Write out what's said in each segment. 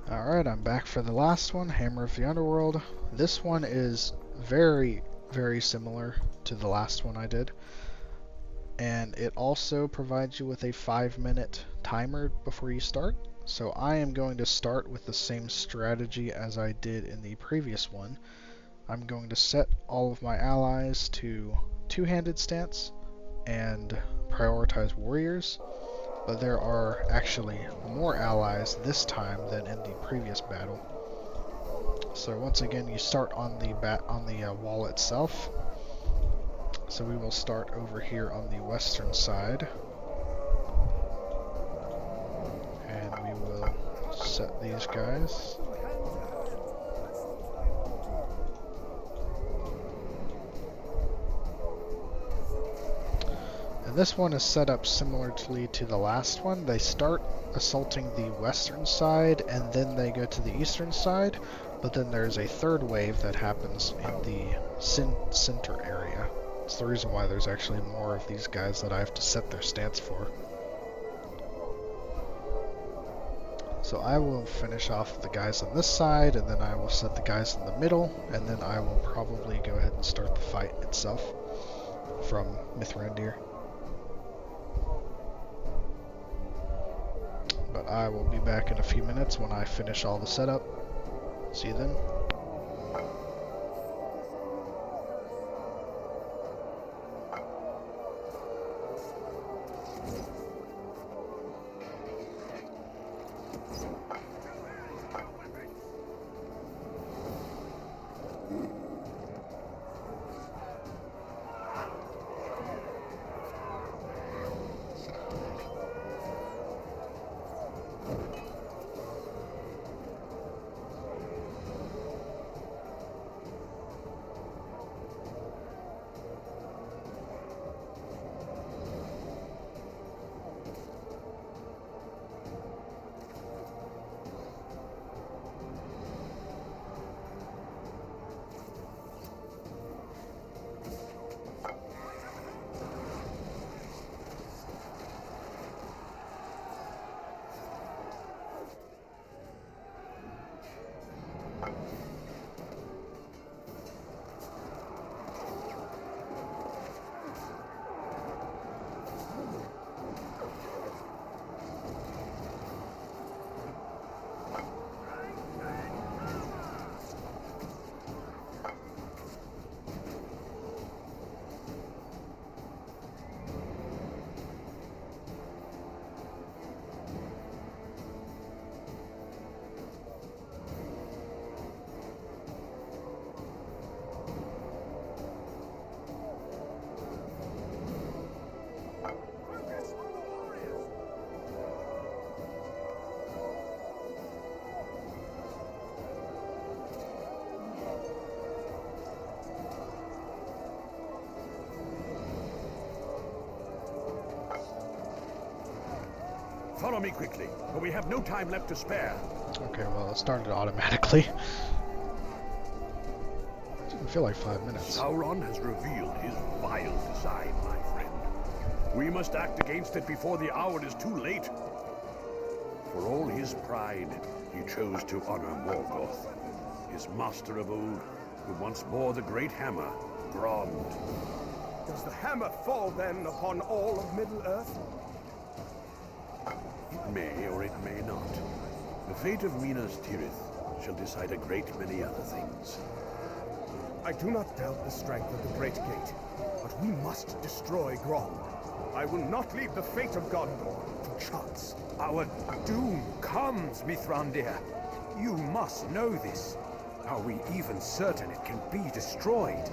Alright, I'm back for the last one, Hammer of the Underworld. This one is very, very similar to the last one I did. And it also provides you with a 5-minute timer before you start. So I am going to start with the same strategy as I did in the previous one. I'm going to set all of my allies to two-handed stance and prioritize warriors. But there are actually more allies this time than in the previous battle. So once again, you start on the wall itself. So we will start over here on the western side, and we will set these guys. This one is set up similarly to the last one. They start assaulting the western side and then they go to the eastern side, but then there's a third wave that happens in the center area. It's the reason why there's actually more of these guys that I have to set their stance for. So I will finish off the guys on this side, and then I will set the guys in the middle, and then I will probably go ahead and start the fight itself from Mithrandir. But I will be back in a few minutes when I finish all the setup. See you then. Follow me quickly, for we have no time left to spare. Okay, well, it started automatically. Doesn't feel like 5 minutes. Sauron has revealed his vile design, my friend. We must act against it before the hour is too late. For all his pride, he chose to honor Morgoth, his master of old, who once bore the great hammer, Grond. Does the hammer fall then upon all of Middle-earth? It may or it may not. The fate of Minas Tirith shall decide a great many other things. I do not doubt the strength of the Great Gate, but we must destroy Grond. I will not leave the fate of Gondor to chance. Our doom comes, Mithrandir. You must know this. Are we even certain it can be destroyed?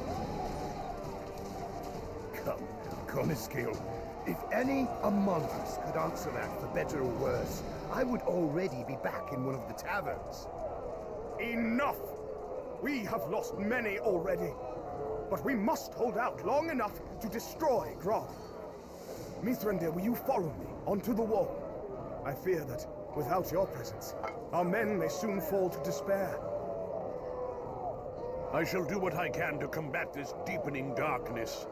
Come, Coniskill. If any among us could answer that for better or worse, I would already be back in one of the taverns. Enough! We have lost many already, but we must hold out long enough to destroy Grond. Mithrandir, will you follow me onto the wall? I fear that, without your presence, our men may soon fall to despair. I shall do what I can to combat this deepening darkness.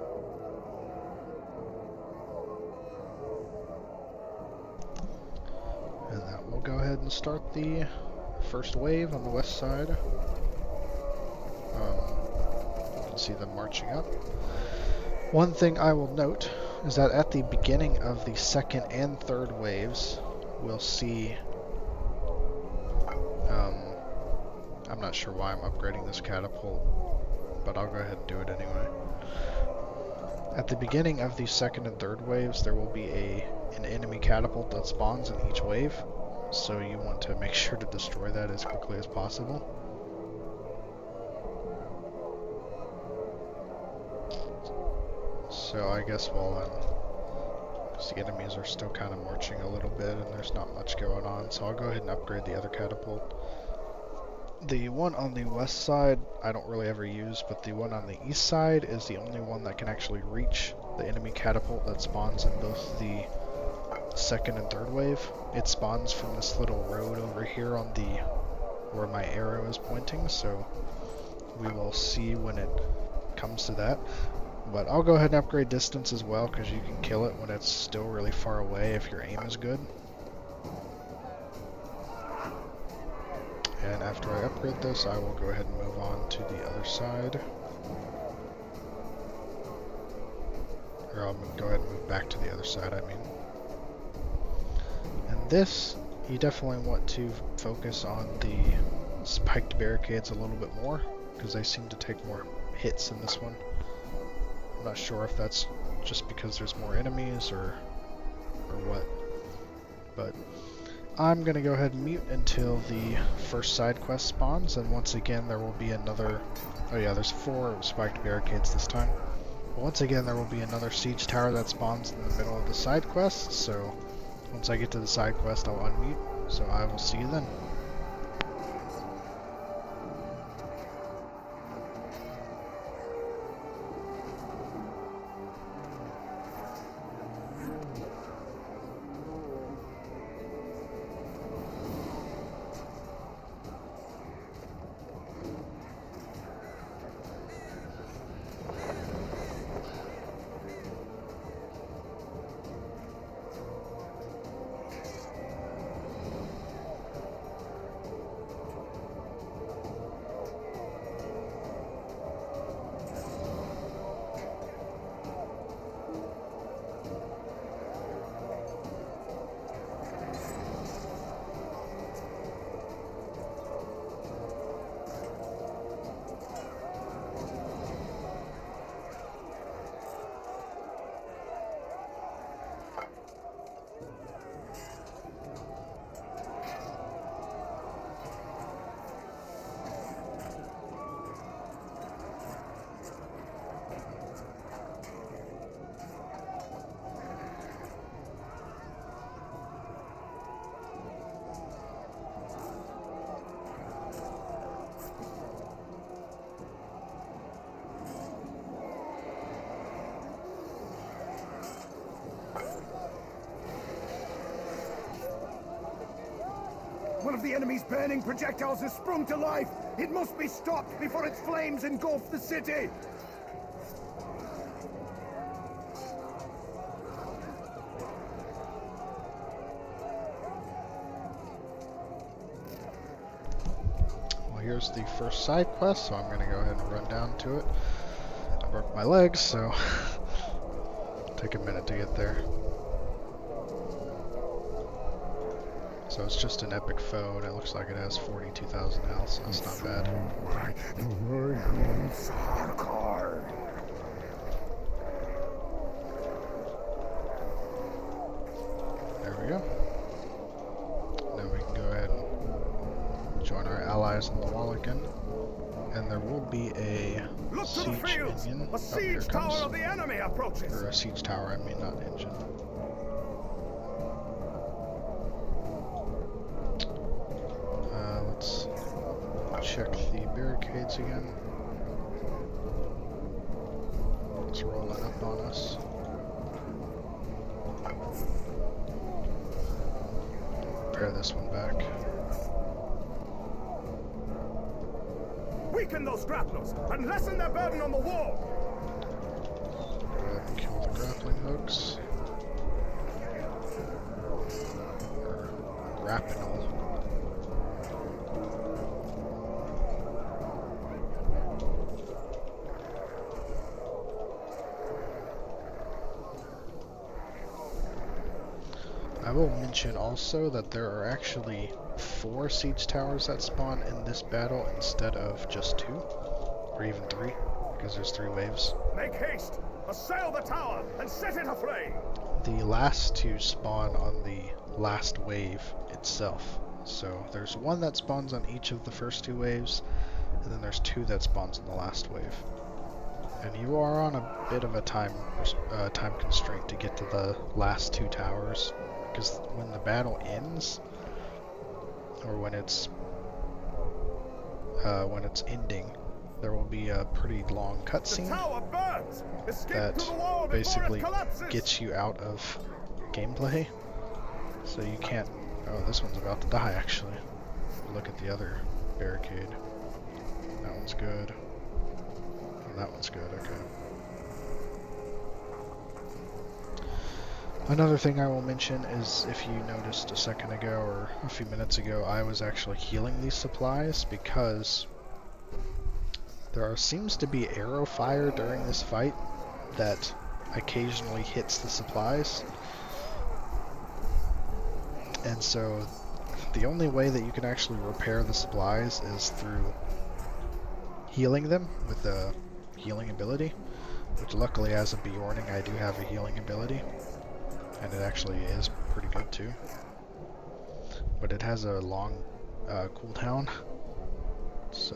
And that will go ahead and start the first wave on the west side. You can see them marching up. One thing I will note is that at the beginning of the second and third waves, we'll see... I'm not sure why I'm upgrading this catapult, but I'll go ahead and do it anyway. At the beginning of the second and third waves, there will be an enemy catapult that spawns in each wave, so you want to make sure to destroy that as quickly as possible. So I guess while the enemies are still kind of marching a little bit and there's not much going on, so I'll go ahead and upgrade the other catapult. The one on the west side I don't really ever use, but the one on the east side is the only one that can actually reach the enemy catapult that spawns in both the second and third wave. It spawns from this little road over here on the where my arrow is pointing, so we will see when it comes to that. But I'll go ahead and upgrade distance as well, because you can kill it when it's still really far away if your aim is good. And after I upgrade this, I will go ahead and move on to the other side. Or I'll go ahead and move back to the other side, I mean. And this, you definitely want to focus on the spiked barricades a little bit more, because they seem to take more hits in this one. I'm not sure if that's just because there's more enemies or what, but I'm going to go ahead and mute until the first side quest spawns, and once again there will be another... Oh yeah, there's 4 spiked barricades this time. But once again there will be another siege tower that spawns in the middle of the side quest, so once I get to the side quest I'll unmute, so I will see you then. One of the enemy's burning projectiles has sprung to life. It must be stopped before its flames engulf the city. Well, here's the first side quest, so I'm going to go ahead and run down to it. I broke my legs, so it'll take a minute to get there. So it's just an epic foe, and it looks like it has 42,000 health, so that's not bad. There we go. Now we can go ahead and join our allies in the wall again. And there will be a siege engine. A siege tower of the enemy approaches. Or a siege tower, I mean, not engine. Let's check the barricades again. It's rolling up on us. Repair this one back. Weaken those grapplers and lessen their burden on the wall. Go ahead and kill the grappling hooks. Or grapnel. I will mention also that there are actually 4 siege towers that spawn in this battle instead of just 2, or even 3, because there's 3 waves. Make haste! Assail the tower and set it aflame! The last 2 spawn on the last wave itself. So there's 1 that spawns on each of the first 2 waves, and then there's 2 that spawns on the last wave. And you are on a bit of a time constraint to get to the last 2 towers, because when the battle ends, or when it's ending, there will be a pretty long cutscene that basically gets you out of gameplay. So you can't. Oh, this one's about to die actually. Look at the other barricade. That one's good. And that one's good, okay. Another thing I will mention is, if you noticed a second ago or a few minutes ago, I was actually healing these supplies because there seems to be arrow fire during this fight that occasionally hits the supplies. And so the only way that you can actually repair the supplies is through healing them with the healing ability, which luckily as a Bjorning I do have a healing ability, and it actually is pretty good too. But it has a long cooldown. It's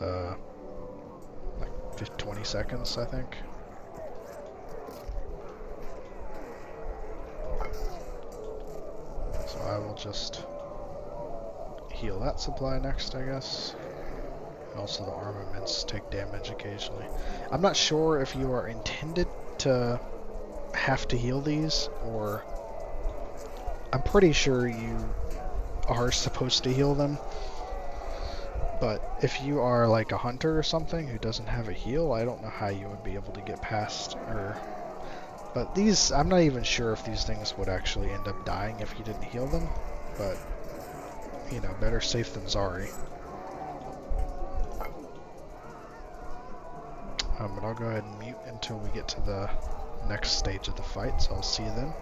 like 20 seconds, I think. So I will just heal that supply next, I guess. And also the armaments take damage occasionally. I'm not sure if you are intended to have to heal these, or I'm pretty sure you are supposed to heal them. But if you are like a hunter or something who doesn't have a heal, I don't know how you would be able to get past, but these, I'm not even sure if these things would actually end up dying if you didn't heal them, but, you know, better safe than sorry. But I'll go ahead and mute until we get to the next stage of the fight, so I'll see you then.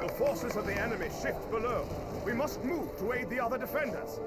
The forces of the enemy shift below. We must move to aid the other defenders.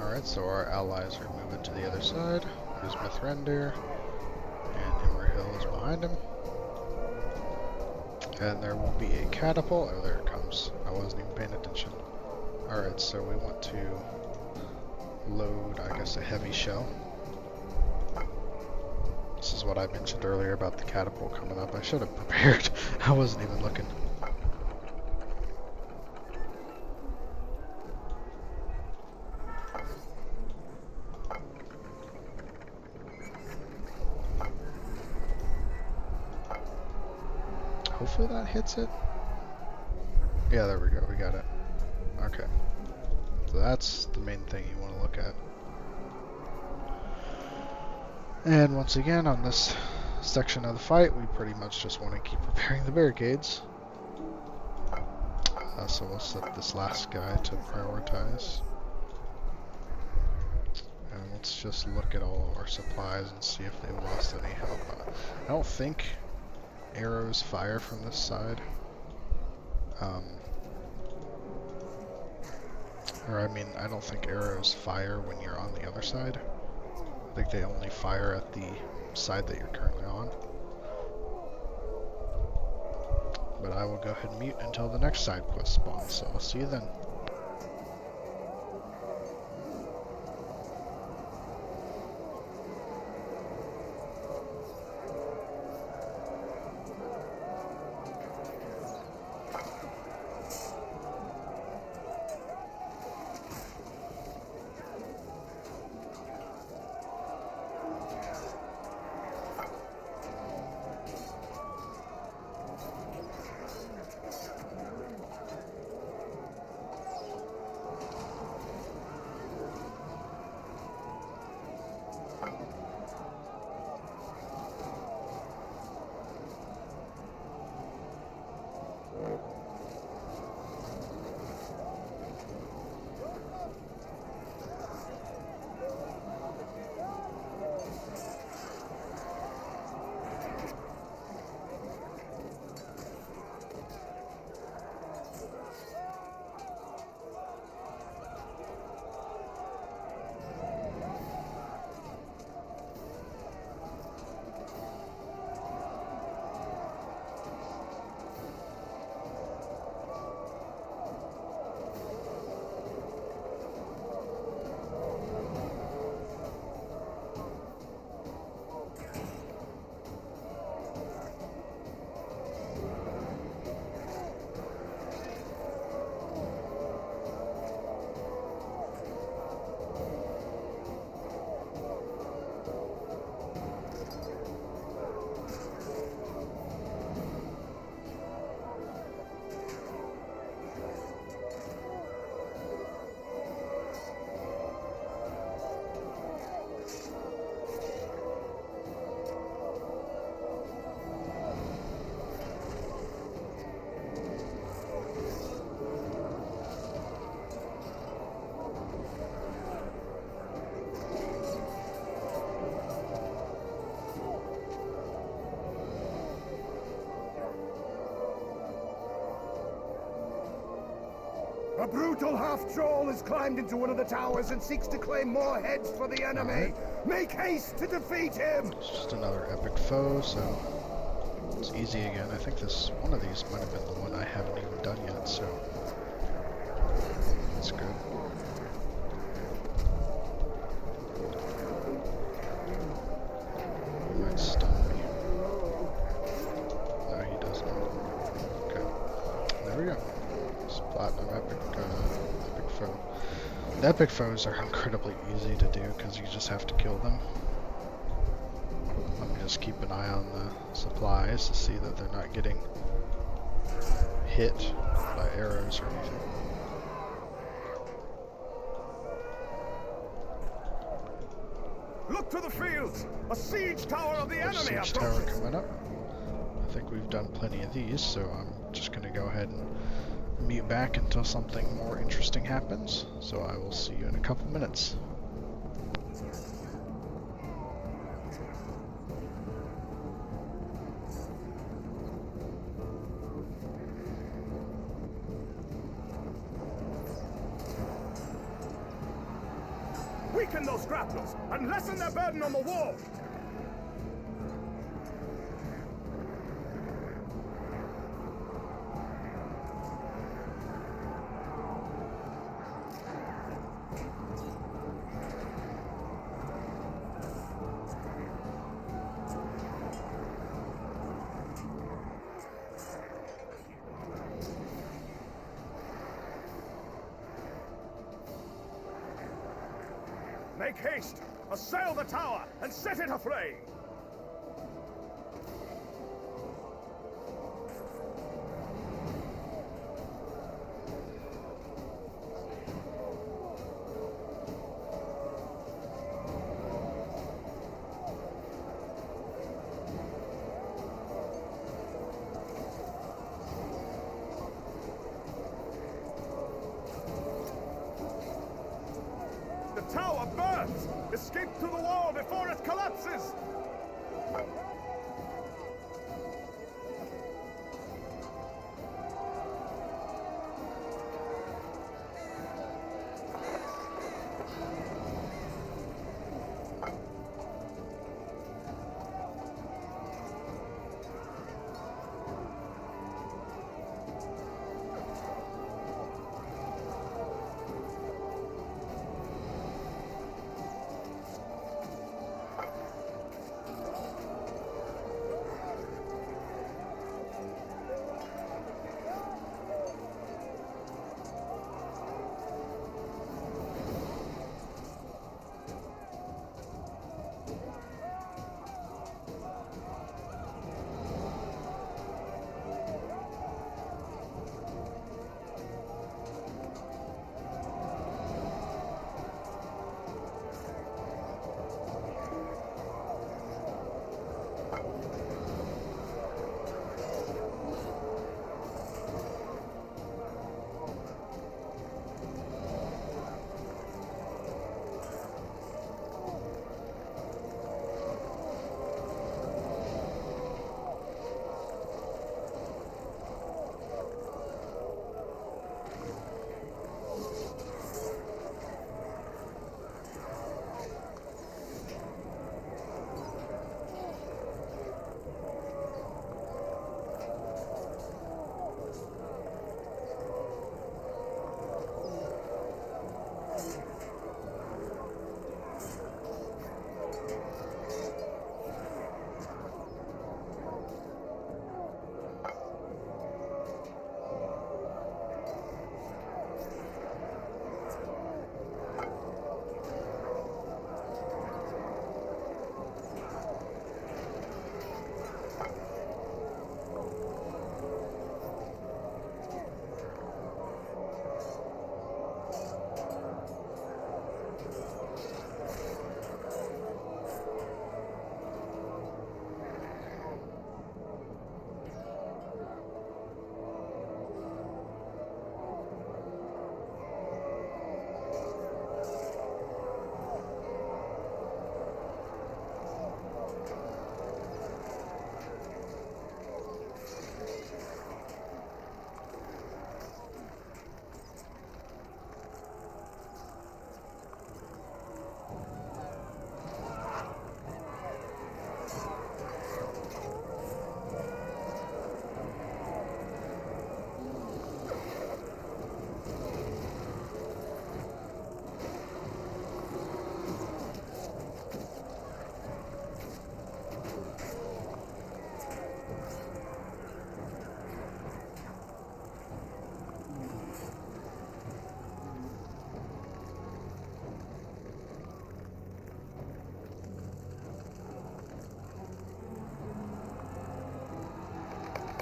Alright, so our allies are moving to the other side. There's Mithrandir, and Imrahil is behind him. And there will be a catapult. Oh, there it comes. I wasn't even paying attention. Alright, so we want to load, I guess, a heavy shell. This is what I mentioned earlier about the catapult coming up. I should have prepared. I wasn't even looking. Hopefully that hits it. Yeah, there we go. We got it. Okay. So that's the main thing you want to look at. And once again, on this section of the fight, we pretty much just want to keep repairing the barricades. So we'll set this last guy to prioritize. And let's just look at all of our supplies and see if they've lost any health. I don't think arrows fire from this side. Or I mean, I don't think arrows fire when you're on the other side. I think they only fire at the side that you're currently on. But I will go ahead and mute until the next side quest spawns, so I'll see you then. A brutal half-troll has climbed into one of the towers and seeks to claim more heads for the enemy. Make haste to defeat him! It's just another epic foe, so it's easy again. I think this one of these might have been the one I haven't even done yet, so that's good. He might stun me. No, he doesn't. Okay. There we go. It's platinum epic foe. The epic foes are incredibly easy to do because you just have to kill them. Let me just keep an eye on the supplies to see that they're not getting hit by arrows or anything. Look to the fields! A siege tower of the enemy Siege tower coming up. I think we've done plenty of these, so I'm just going to go ahead and mute back until something more interesting happens. So I will see you in a couple minutes. Weaken those grapplers and lessen their burden on the wall! Make haste! Assail the tower and set it aflame! The tower burns! Escape through the wall before it collapses!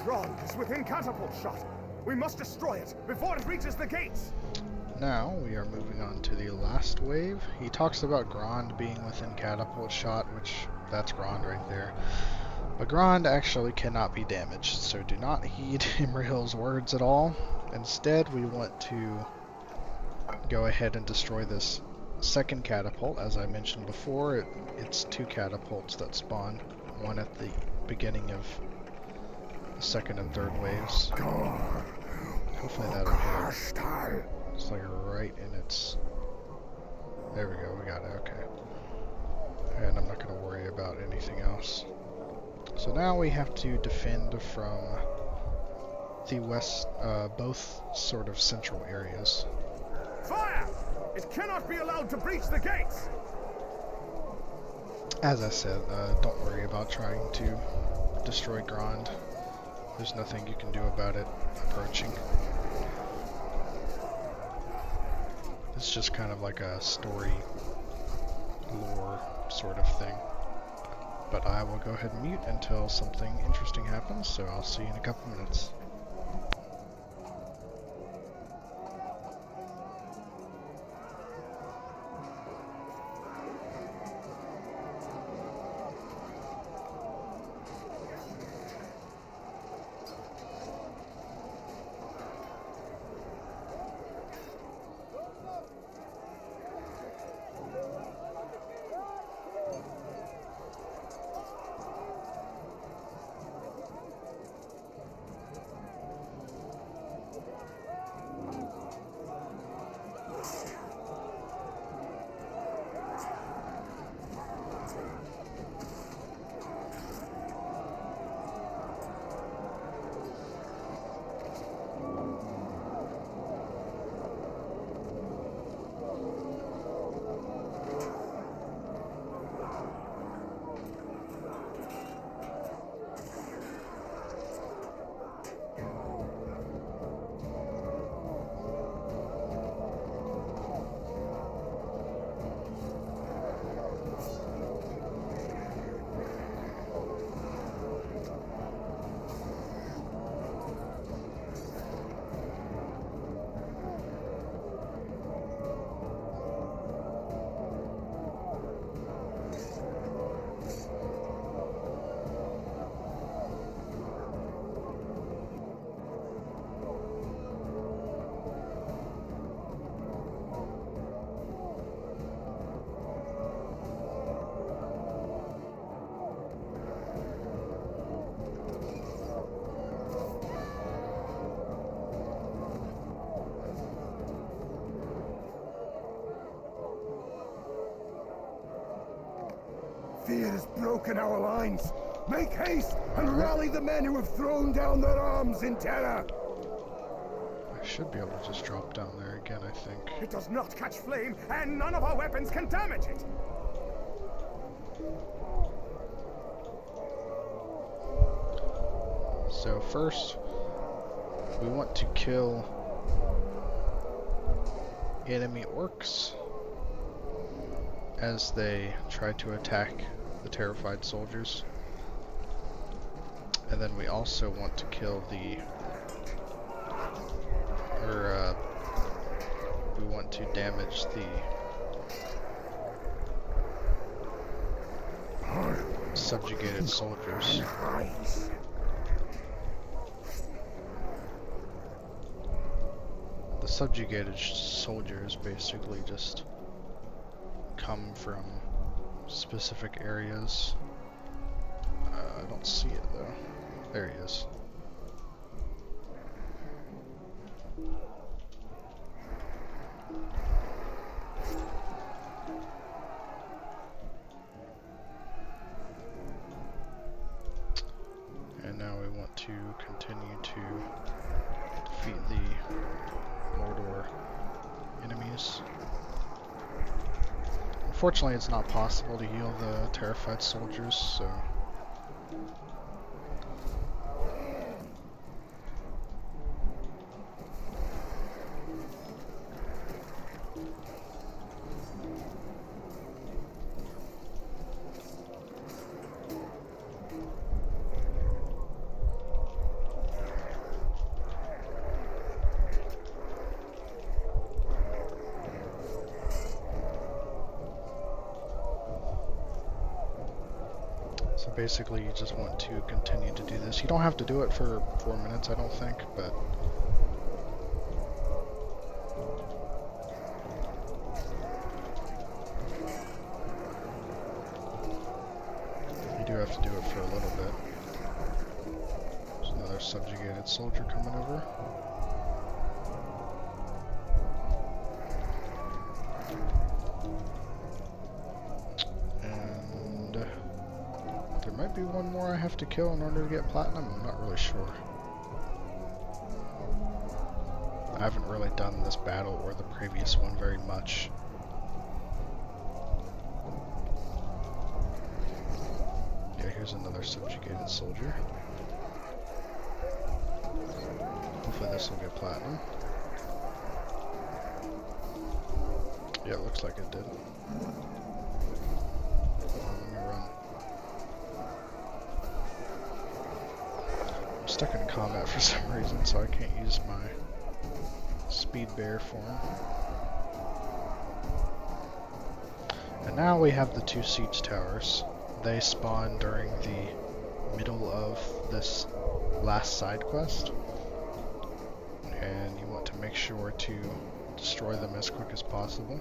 Grond is within catapult shot. We must destroy it before it reaches the gates. Now we are moving on to the last wave. He talks about Grond being within catapult shot, which that's Grond right there. But Grond actually cannot be damaged, so do not heed Imrahil's words at all. Instead, we want to go ahead and destroy this second catapult. As I mentioned before, it's two catapults that spawn, one at the beginning of the second and third waves. Hopefully that'll hit it. It's like right in its... There we go, we got it, okay. And I'm not going to worry about anything else. So now we have to defend from the west, both sort of central areas. Fire! It cannot be allowed to breach the gates! As I said, don't worry about trying to destroy Grond. There's nothing you can do about it approaching. It's just kind of like a story lore sort of thing. But I will go ahead and mute until something interesting happens, so I'll see you in a couple minutes. Fear has broken our lines. Make haste and rally the men who have thrown down their arms in terror. I should be able to just drop down there again, I think. It does not catch flame, and none of our weapons can damage it. So first, we want to kill enemy orcs as they try to attack the terrified soldiers. And then we also want to kill we want to damage the subjugated soldiers. The subjugated soldiers basically just come from specific areas. I don't see it though. There he is. And now we want to continue to defeat the Mordor enemies. Unfortunately, it's not possible to heal the terrified soldiers, so basically you just want to continue to do this. You don't have to do it for 4 minutes, I don't think, but you do have to do it for a little bit. There's another subjugated soldier coming over. There might be one more I have to kill in order to get platinum. I'm not really sure. I haven't really done this battle or the previous one very much. Yeah, here's another subjugated soldier. Hopefully this will get platinum. Yeah, it looks like it did. stuck in combat for some reason, so I can't use my speed bear form. And now we have the 2 siege towers. They spawn during the middle of this last side quest, and you want to make sure to destroy them as quick as possible,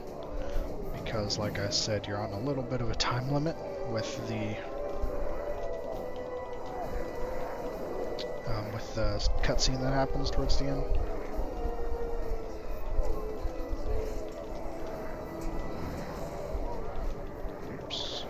because like I said, you're on a little bit of a time limit with the cutscene that happens towards the end. Oops.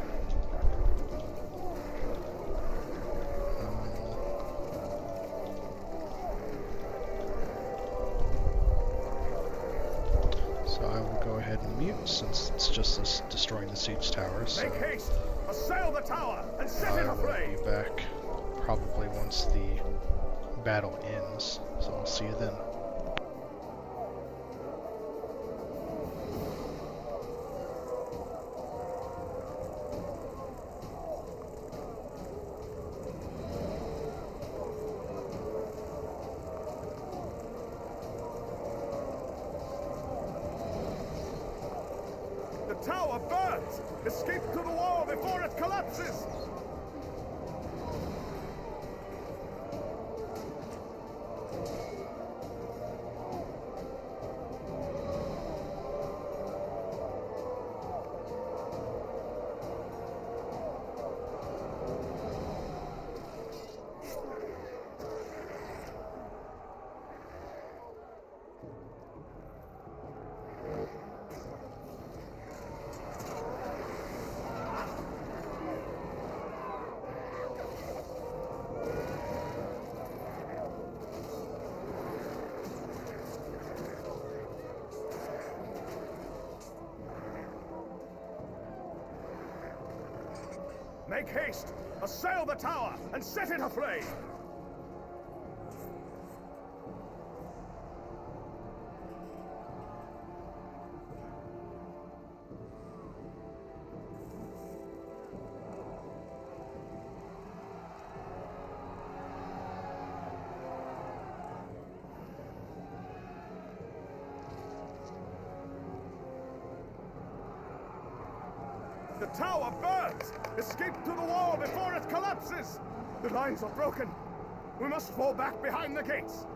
So I will go ahead and mute, since it's just us destroying the siege towers. So Make haste! Assail the tower and set it I aflame! will be back probably once the battle ends, so I'll see you then. The tower burns! Escape to the wall before it collapses! Make haste! Assail the tower and set it aflame! The tower burns! Escape to the wall before it collapses! The lines are broken. We must fall back behind the gates.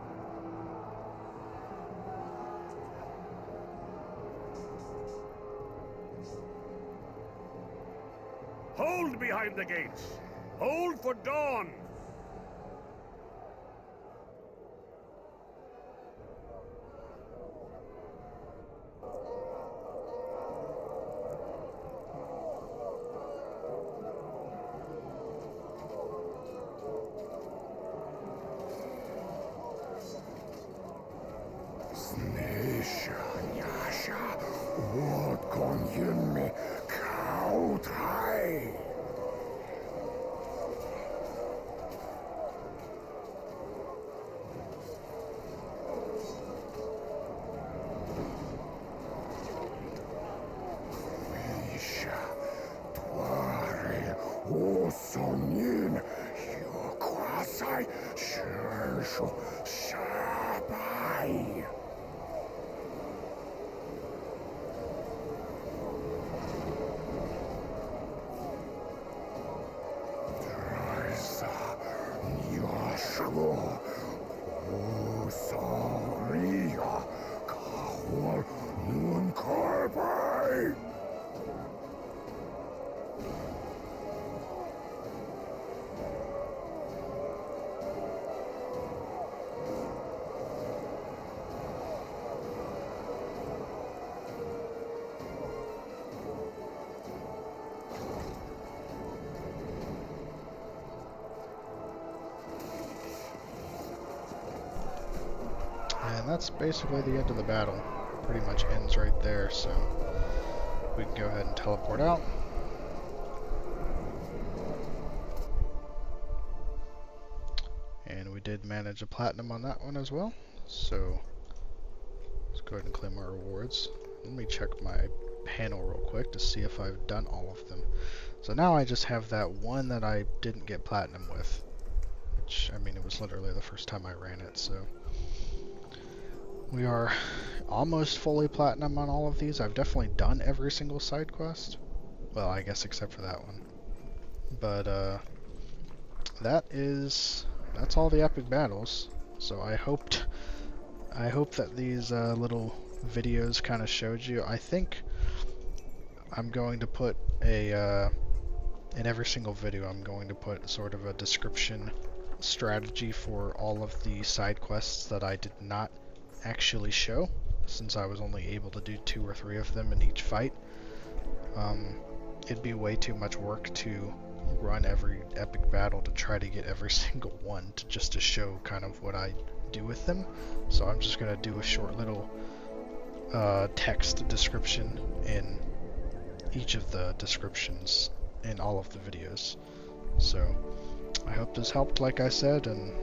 Hold behind the gates! Hold for dawn! And that's basically the end of the battle. Pretty much ends right there, so we can go ahead and teleport out. And we did manage a platinum on that one as well, so let's go ahead and claim our rewards. Let me check my panel real quick to see if I've done all of them. So now I just have that one that I didn't get platinum with. which, I mean, it was literally the first time I ran it, so. We are almost fully platinum on all of these. I've definitely done every single side quest. Well, I guess except for that one. But, that's all the epic battles. So I hope that these little videos kind of showed you. I think I'm going to put in every single video I'm going to put sort of a description strategy for all of the side quests that I did not actually show, since I was only able to do 2 or 3 of them in each fight. It'd be way too much work to run every epic battle to try to get every single one just to show kind of what I do with them. So I'm just gonna do a short little text description in each of the descriptions in all of the videos. So I hope this helped, like I said, and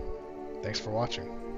thanks for watching.